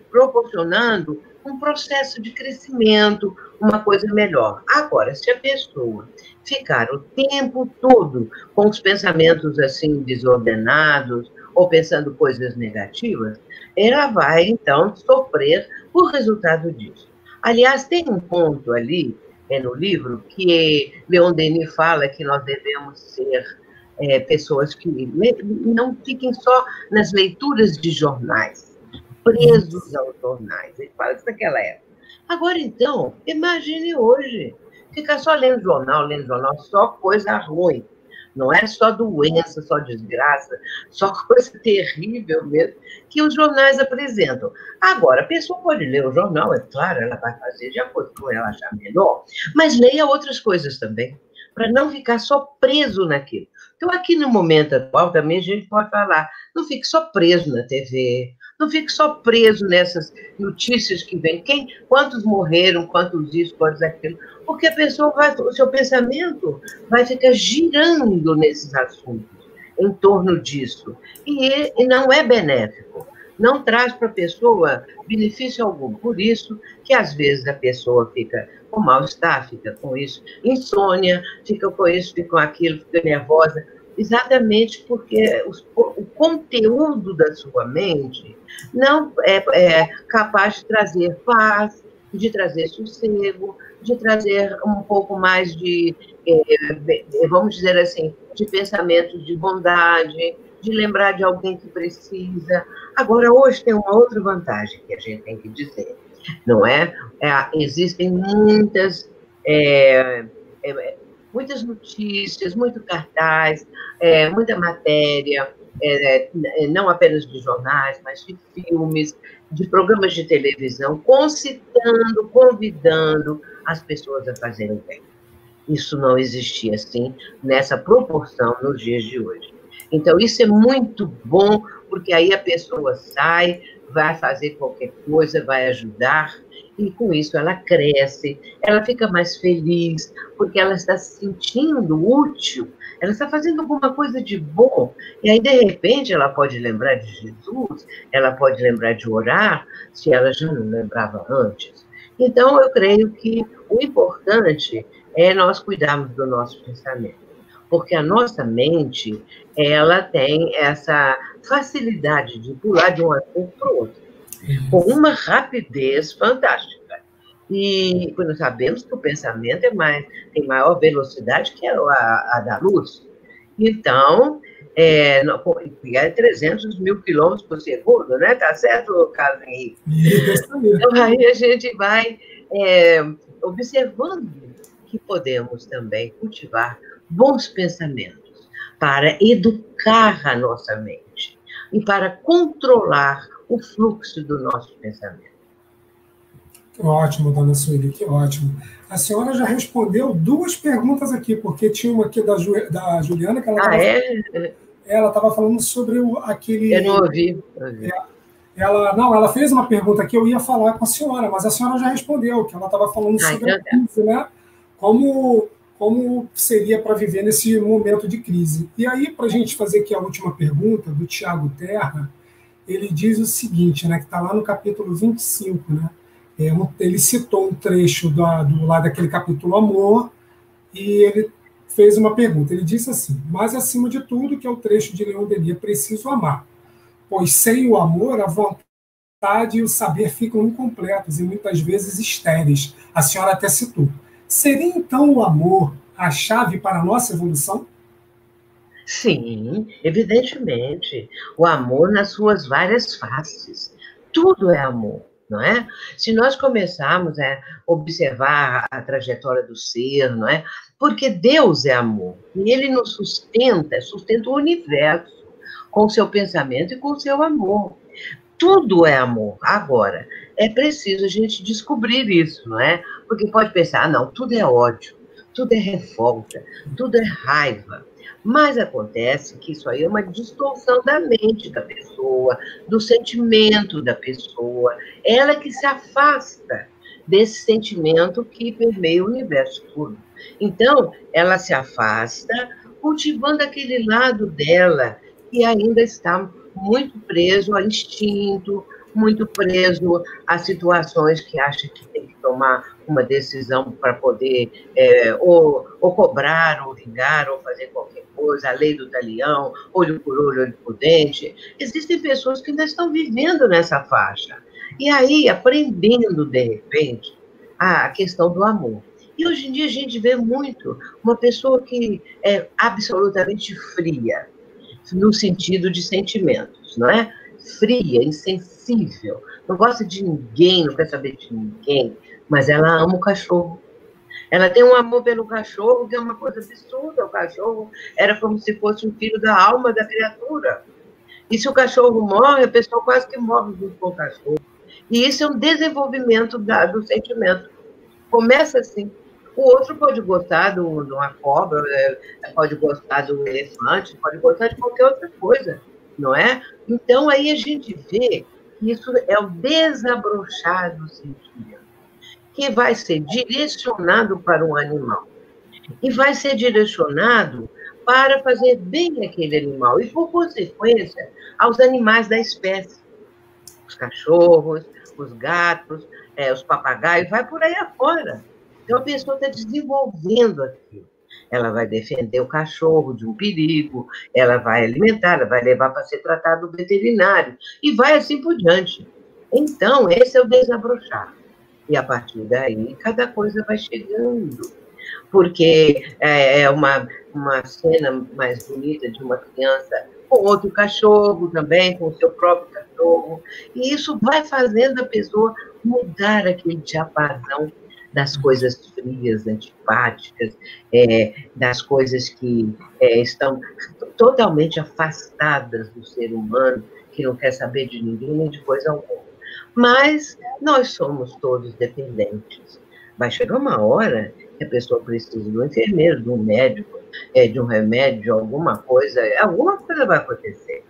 proporcionando um processo de crescimento, uma coisa melhor. Agora, se a pessoa ficar o tempo todo com os pensamentos assim desordenados, ou pensando coisas negativas, ela vai, então, sofrer o resultado disso. Aliás, tem um ponto ali no livro que Leon Denis fala que nós devemos ser pessoas que não fiquem só nas leituras de jornais, presos aos jornais. Ele fala isso naquela época. Agora, então, imagine hoje. ficar só lendo jornal, só coisa ruim. Não é só doença, só desgraça, só coisa terrível mesmo que os jornais apresentam. Agora, a pessoa pode ler o jornal, é claro, ela vai fazer de acordo com o que ela achar melhor, mas leia outras coisas também, para não ficar só preso naquilo. Então, aqui no momento atual, também a gente pode falar, não fique só preso na TV, não fique só preso nessas notícias que vêm, quantos morreram, quantos isso, quantos aquilo, porque a pessoa o seu pensamento vai ficar girando nesses assuntos, em torno disso, e não é benéfico, não traz para a pessoa benefício algum, por isso que às vezes a pessoa fica com mal-estar, fica com isso, insônia, fica com isso, fica com aquilo, fica nervosa, exatamente porque o conteúdo da sua mente não é capaz de trazer paz, de trazer sossego, de trazer um pouco mais de, vamos dizer assim, de pensamentos de bondade, de lembrar de alguém que precisa. Agora, hoje tem uma outra vantagem que a gente tem que dizer, não é? Existem muitas notícias, muito cartaz, muita matéria, não apenas de jornais, mas de filmes, de programas de televisão, concitando, convidando as pessoas a fazerem bem. Isso não existia assim, nessa proporção nos dias de hoje. Então, isso é muito bom, porque aí a pessoa sai, vai fazer qualquer coisa, vai ajudar, e com isso ela cresce, ela fica mais feliz, porque ela está se sentindo útil, ela está fazendo alguma coisa de bom, e aí, de repente, ela pode lembrar de Jesus, ela pode lembrar de orar, se ela já não lembrava antes. Então, eu creio que o importante é nós cuidarmos do nosso pensamento, porque a nossa mente, ela tem essa facilidade de pular de um assunto para o outro, com uma rapidez fantástica. E nós sabemos que o pensamento tem maior velocidade que a da luz. Então, é 300 mil quilômetros por segundo, né? Tá certo, Carlos Henrique? Então, aí a gente vai observando que podemos também cultivar bons pensamentos para educar a nossa mente e para controlar o fluxo do nosso pensamento. Que ótimo, dona Sueli, que ótimo. A senhora já respondeu 2 perguntas aqui, porque tinha uma aqui da Juliana, que ela estava falando sobre aquele... Eu não ouvi. Ela fez uma pergunta que eu ia falar com a senhora, mas a senhora já respondeu, que ela estava falando sobre a crise, né? Como seria para viver nesse momento de crise. E aí, para a gente fazer aqui a última pergunta, do Tiago Terra, ele diz o seguinte, né, que está lá no capítulo 25, né? Ele citou um trecho lá daquele capítulo Amor, e ele fez uma pergunta. Ele disse assim: mas acima de tudo, que é o trecho de Leon Denis, é preciso amar, pois sem o amor, a vontade e o saber ficam incompletos e muitas vezes estéreis. A senhora até citou. Seria, então, o amor a chave para a nossa evolução? Sim, evidentemente. O amor nas suas várias faces. Tudo é amor, não é? Se nós começarmos a observar a trajetória do ser, não é? Porque Deus é amor. E Ele nos sustenta o universo com o seu pensamento e com o seu amor. Tudo é amor. Agora, é preciso a gente descobrir isso, não é? Porque pode pensar, não, tudo é ódio, tudo é revolta, tudo é raiva. Mas acontece que isso aí é uma distorção da mente da pessoa, do sentimento da pessoa. Ela que se afasta desse sentimento que permeia o universo todo. Então, ela se afasta, cultivando aquele lado dela que ainda está muito preso ao instinto, muito preso a situações que acha que tem que tomar uma decisão para poder ou cobrar, ou vingar, ou fazer qualquer coisa, a lei do talião, olho por olho, olho por dente. Existem pessoas que ainda estão vivendo nessa faixa. E aí, aprendendo, de repente, a questão do amor. E hoje em dia a gente vê muito uma pessoa que é absolutamente fria, no sentido de sentimentos, não é? Fria, insensível, não gosta de ninguém, não quer saber de ninguém, mas ela ama o cachorro, Ela tem um amor pelo cachorro, que é uma coisa absurda. O cachorro era como se fosse um filho da alma da criatura. E se o cachorro morre, a pessoa quase que morre junto com o cachorro. E isso é um desenvolvimento do sentimento. Começa assim. O outro pode gostar de uma cobra, pode gostar do elefante, pode gostar de qualquer outra coisa, não é? Então, aí a gente vê que isso é o desabrochar do sentimento, que vai ser direcionado para um animal. E vai ser direcionado para fazer bem àquele animal. E, por consequência, aos animais da espécie. Os cachorros, os gatos, os papagaios, vai por aí afora. Então, a pessoa está desenvolvendo aquilo. Ela vai defender o cachorro de um perigo, ela vai alimentar, ela vai levar para ser tratado no veterinário, e vai assim por diante. Então, esse é o desabrochar. E, a partir daí, cada coisa vai chegando. Porque é uma cena mais bonita de uma criança com outro cachorro também, com o seu próprio cachorro, e isso vai fazendo a pessoa mudar aquele diapasão das coisas frias, antipáticas, das coisas que estão totalmente afastadas do ser humano, que não quer saber de ninguém nem de coisa alguma. Mas nós somos todos dependentes. Vai chegar uma hora que a pessoa precisa de um enfermeiro, de um médico, de um remédio, de alguma coisa vai acontecer.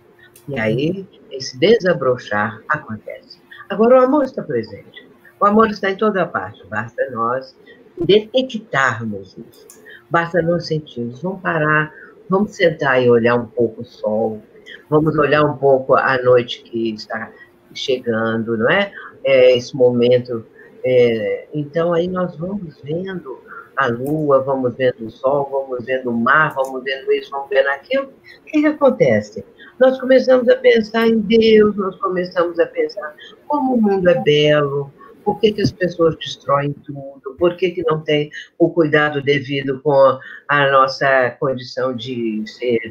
E aí, esse desabrochar acontece. Agora, o amor está presente. O amor está em toda parte. Basta nós detectarmos isso. Basta nós sentirmos. Vamos parar, vamos sentar e olhar um pouco o sol, vamos olhar um pouco a noite que está chegando, não é? Esse momento. Então, aí nós vamos vendo a lua, vamos vendo o sol, vamos vendo o mar, vamos vendo isso, vamos vendo aquilo. O que acontece? Nós começamos a pensar em Deus, nós começamos a pensar como o mundo é belo, por que as pessoas destroem tudo, por que não tem o cuidado devido com a nossa condição de ser,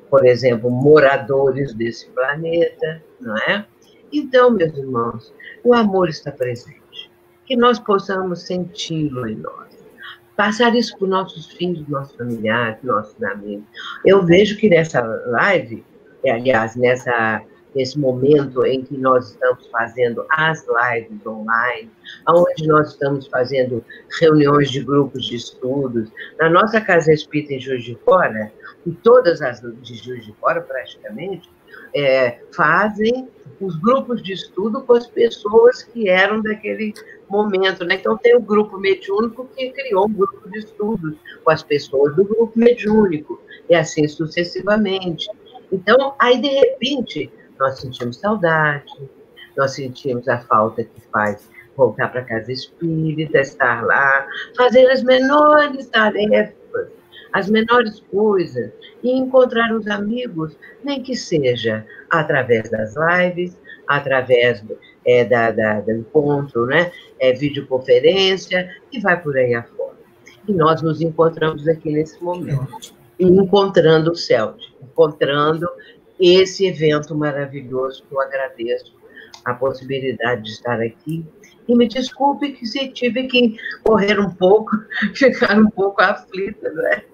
por exemplo, moradores desse planeta, não é? Então, meus irmãos, o amor está presente. Que nós possamos senti-lo em nós. Passar isso para os nossos filhos, nossos familiares, nossos amigos. Eu vejo que nessa live, aliás, nesse momento em que nós estamos fazendo as lives online, onde nós estamos fazendo reuniões de grupos de estudos, na nossa Casa Espírita em Juiz de Fora, e todas as de Juiz de Fora, praticamente, fazem os grupos de estudo com as pessoas que eram daquele momento, né? Então, tem o grupo mediúnico que criou um grupo de estudos com as pessoas do grupo mediúnico, e assim sucessivamente. Então, aí, de repente, nós sentimos saudade, nós sentimos a falta que faz voltar para a casa espírita, estar lá, fazer as menores tarefas, as menores coisas, e encontrar os amigos, nem que seja através das lives, através do encontro, né? Videoconferência, e vai por aí afora. E nós nos encontramos aqui nesse momento, e encontrando o céu, encontrando esse evento maravilhoso, que eu agradeço a possibilidade de estar aqui. E me desculpe que se tive que correr um pouco, ficar um pouco aflita, não é?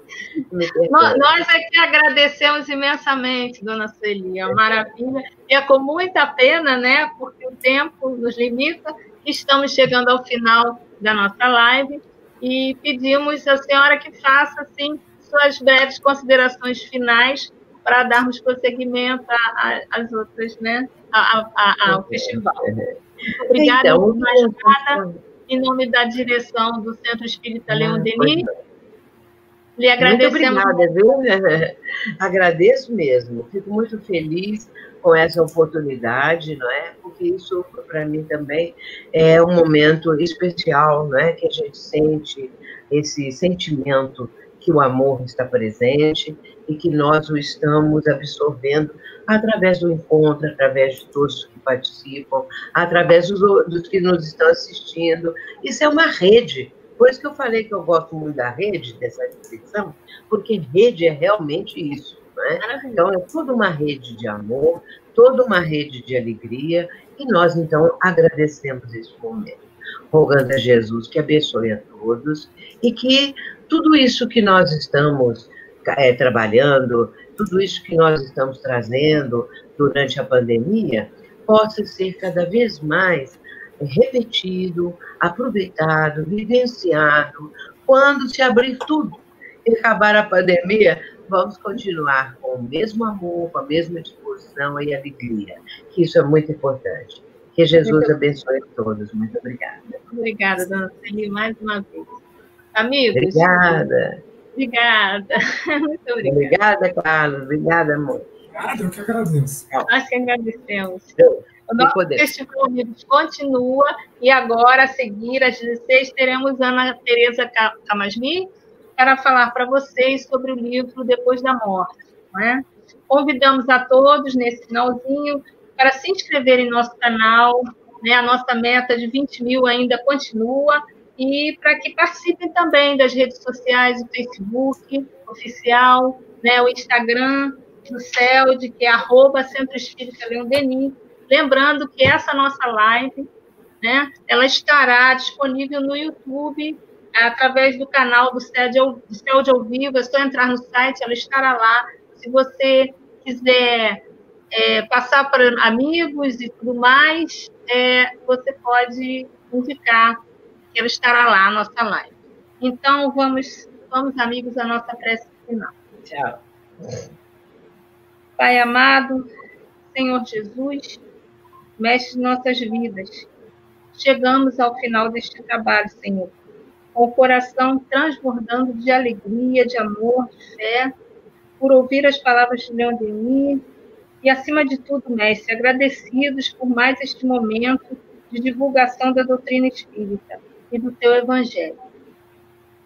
Nós é que agradecemos imensamente, dona Sueli, a maravilha. E é com muita pena, né, porque o tempo nos limita, estamos chegando ao final da nossa live e pedimos à senhora que faça, assim, suas breves considerações finais para darmos prosseguimento às outras, né, ao festival. Obrigada, então, Majorada, em nome da direção do Centro Espírita Leon Denis. Lhe agradecemos. Muito obrigada, viu? Agradeço mesmo. Fico muito feliz com essa oportunidade, não é? Porque isso, para mim, também é um momento especial, não é? Que a gente sente esse sentimento que o amor está presente e que nós o estamos absorvendo através do encontro, através de todos que participam, através dos que nos estão assistindo. Isso é uma rede. Por isso que eu falei que eu gosto muito da rede, dessa descrição, porque rede é realmente isso, né? Então, é toda uma rede de amor, toda uma rede de alegria, e nós, então, agradecemos esse momento. rogando a Jesus que abençoe a todos e que tudo isso que nós estamos trabalhando, tudo isso que nós estamos trazendo durante a pandemia, possa ser cada vez mais repetido, aproveitado, vivenciado, quando se abrir tudo e acabar a pandemia, vamos continuar com o mesmo amor, com a mesma disposição e alegria, que isso é muito importante. Que Jesus abençoe a todos. Muito obrigada. Muito obrigada, dona Celi, mais uma vez. Amigos. Obrigada. Obrigada. Muito obrigada. Obrigada, Carlos. Obrigada, amor. Obrigado, eu que agradeço. Nós que agradecemos. O nosso festival, amigos, continua e agora, a seguir, às 16, teremos Ana Tereza Camasmi para falar para vocês sobre o livro Depois da Morte. Não é? Convidamos a todos, nesse finalzinho, para se inscreverem em nosso canal, né? A nossa meta de 20 mil ainda continua, e para que participem também das redes sociais, o Facebook oficial, né? O Instagram do CELD, que é @Centro Espírita Leon Denis. Lembrando que essa nossa live, né, ela estará disponível no YouTube, através do canal do CELD ao Vivo. É só entrar no site, ela estará lá. Se você quiser passar para amigos e tudo mais, você pode indicar que ela estará lá, a nossa live. Então, vamos amigos, à nossa prece final. Tchau. Pai amado, Senhor Jesus, mestre de nossas vidas, chegamos ao final deste trabalho, Senhor, com o coração transbordando de alegria, de amor, de fé, por ouvir as palavras de Leon Denis e, acima de tudo, mestre, agradecidos por mais este momento de divulgação da doutrina espírita e do teu evangelho.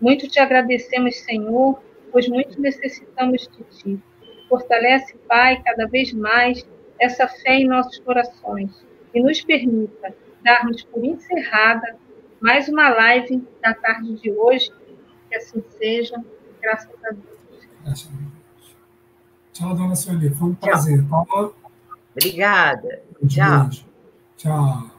Muito te agradecemos, Senhor, pois muito necessitamos de ti. Fortalece, Pai, cada vez mais essa fé em nossos corações e nos permita darmos por encerrada mais uma live da tarde de hoje. Que assim seja, graças a Deus. Graças a Deus. Tchau, dona Sueli, foi um prazer. Tá? Obrigada. Tchau. Tchau.